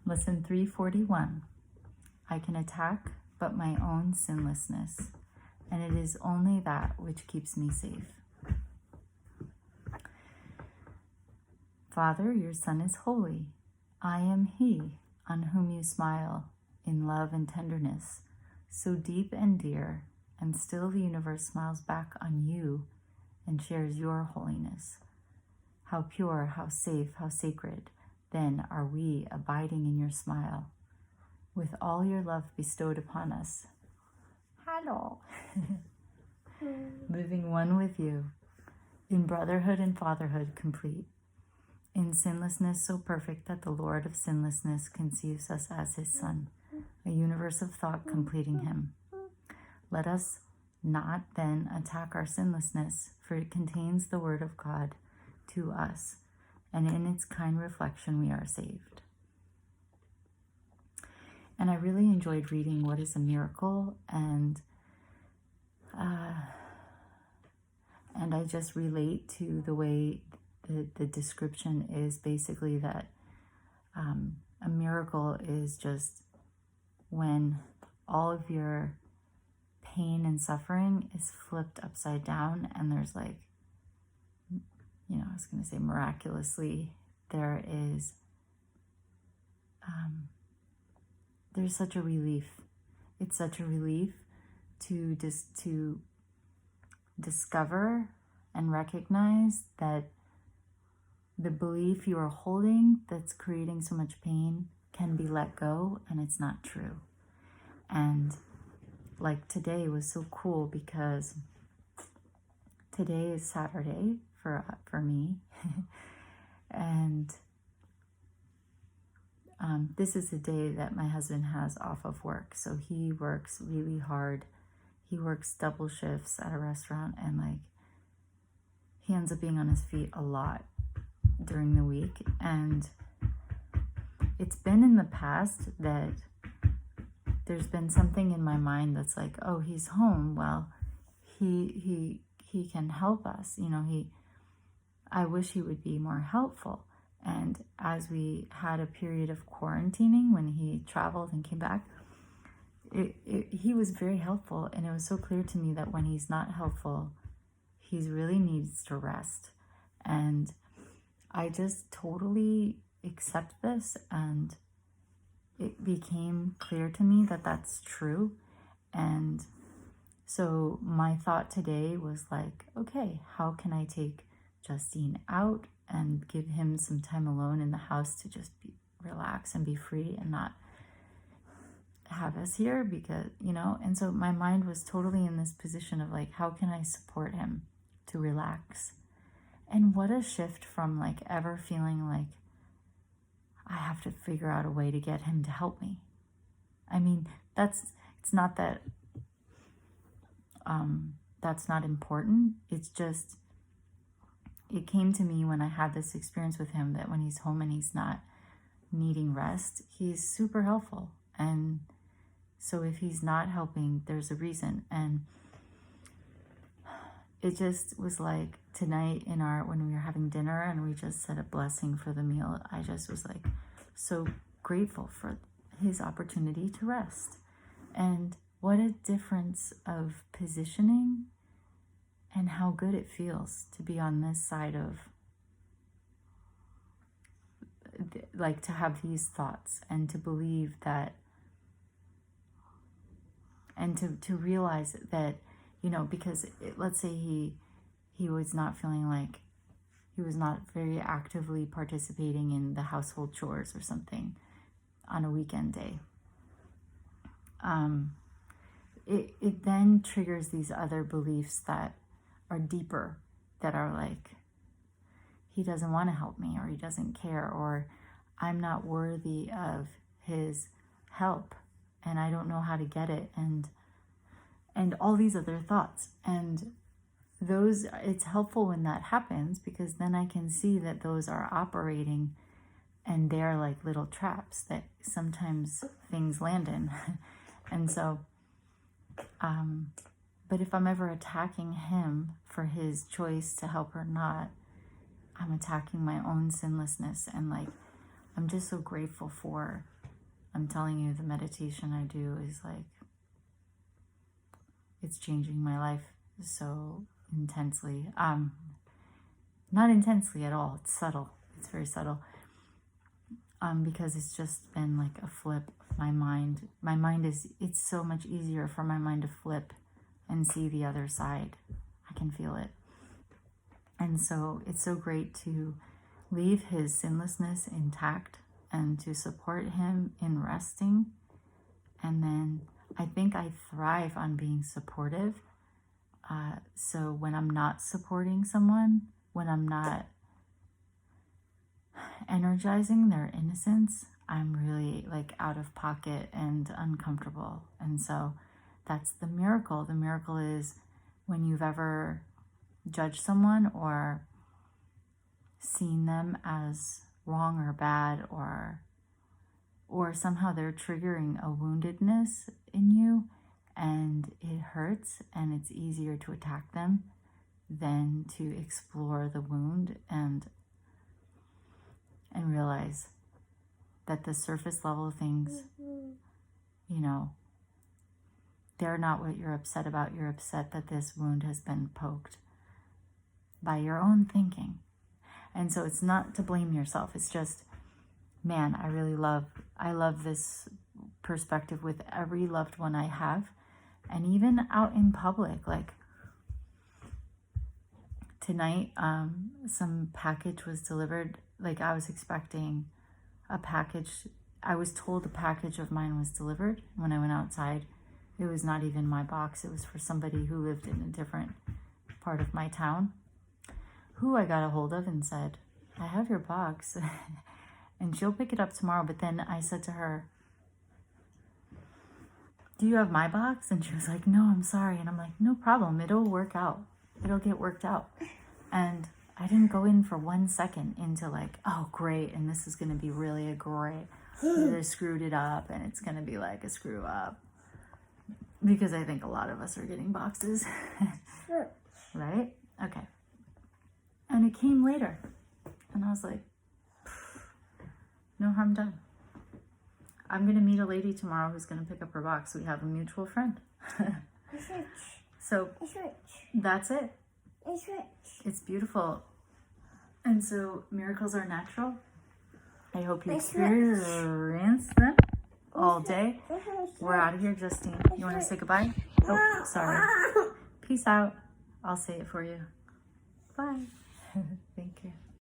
Lesson 341. I can attack but my own sinlessness, and it is only that which keeps me safe. Father, your Son is holy. I am He on whom you smile in love and tenderness, so deep and dear, and still the universe smiles back on you and shares your holiness. How pure, how safe, how sacred, then are we abiding in your smile, with all your love bestowed upon us. Hello. Living one with you, in brotherhood and fatherhood complete, in sinlessness so perfect that the Lord of sinlessness conceives us as his Son, a universe of thought completing him. Let us not then attack our sinlessness, for it contains the word of God to us, and in its kind reflection we are saved. And I really enjoyed reading What is a Miracle, and I just relate to the way the description is basically that a miracle is just when all of your pain and suffering is flipped upside down, and there's I was going to say miraculously, there's such a relief. It's such a relief to discover and recognize that the belief you are holding that's creating so much pain can be let go, and it's not true. And like today was so cool because today is Saturday for me. And this is a day that my husband has off of work. So he works really hard. He works double shifts at a restaurant, and he ends up being on his feet a lot during the week. And it's been in the past that there's been something in my mind that's like, oh, he's home. Well, he can help us. I wish he would be more helpful. And as we had a period of quarantining when he traveled and came back, he was very helpful. And it was so clear to me that when he's not helpful, he really needs to rest. And I just totally accept this, and it became clear to me that that's true. And so my thought today was okay, how can I take Justine out and give him some time alone in the house to just relax and be free and not have us here, because, and so my mind was totally in this position of how can I support him to relax? And what a shift from ever feeling I have to figure out a way to get him to help me. I mean, it's not that that's not important. It's just, it came to me when I had this experience with him that when he's home and he's not needing rest, he's super helpful. And so if he's not helping, there's a reason. And it just was tonight when we were having dinner and we just said a blessing for the meal, I just was so grateful for his opportunity to rest. And what a difference of positioning, and how good it feels to be on this side of, to have these thoughts and to believe that, and to realize that, because let's say he was not feeling he was not very actively participating in the household chores or something on a weekend day. It then triggers these other beliefs that are deeper, that are he doesn't want to help me, or he doesn't care, or I'm not worthy of his help and I don't know how to get it, and all these other thoughts. And those, it's helpful when that happens, because then I can see that those are operating, and they're like little traps that sometimes things land in. And so but if I'm ever attacking him for his choice to help or not, I'm attacking my own sinlessness. And I'm just so grateful for, I'm telling you, the meditation I do is like, it's changing my life so intensely. Not intensely at all. It's subtle. It's very subtle. Because it's just been like a flip of my mind. My mind is, it's so much easier for my mind to flip and see the other side. I can feel it. And so it's so great to leave his sinlessness intact and to support him in resting. And then I think I thrive on being supportive. So when I'm not supporting someone, when I'm not energizing their innocence, I'm really like out of pocket and uncomfortable. And so that's the miracle. The miracle is when you've ever judged someone or seen them as wrong or bad, or somehow they're triggering a woundedness in you and it hurts, and it's easier to attack them than to explore the wound and realize that the surface level things, you know, they're not what you're upset about. You're upset that this wound has been poked by your own thinking. And so it's not to blame yourself. It's just, man, I love this perspective with every loved one I have. And even out in public, like tonight, some package was delivered. Like I was expecting a package. I was told a package of mine was delivered. When I went outside, it was not even my box. It was for somebody who lived in a different part of my town, who I got a hold of and said, I have your box and she'll pick it up tomorrow. But then I said to her, do you have my box? And she was like, no, I'm sorry. And I'm like, no problem. It'll work out. It'll get worked out. And I didn't go in for 1 second into like, oh, great. And this is going to be really a great, they screwed it up and it's going to be like a screw up. Because I think a lot of us are getting boxes. Right? Okay. And it came later. And I was like, no harm done. I'm going to meet a lady tomorrow who's going to pick up her box. We have a mutual friend. So that's it. It's beautiful. And so miracles are natural. I hope you experience them all day. We're out of here, Justine. You want to say goodbye? Oh, sorry. Peace out. I'll say it for you. Bye. Thank you.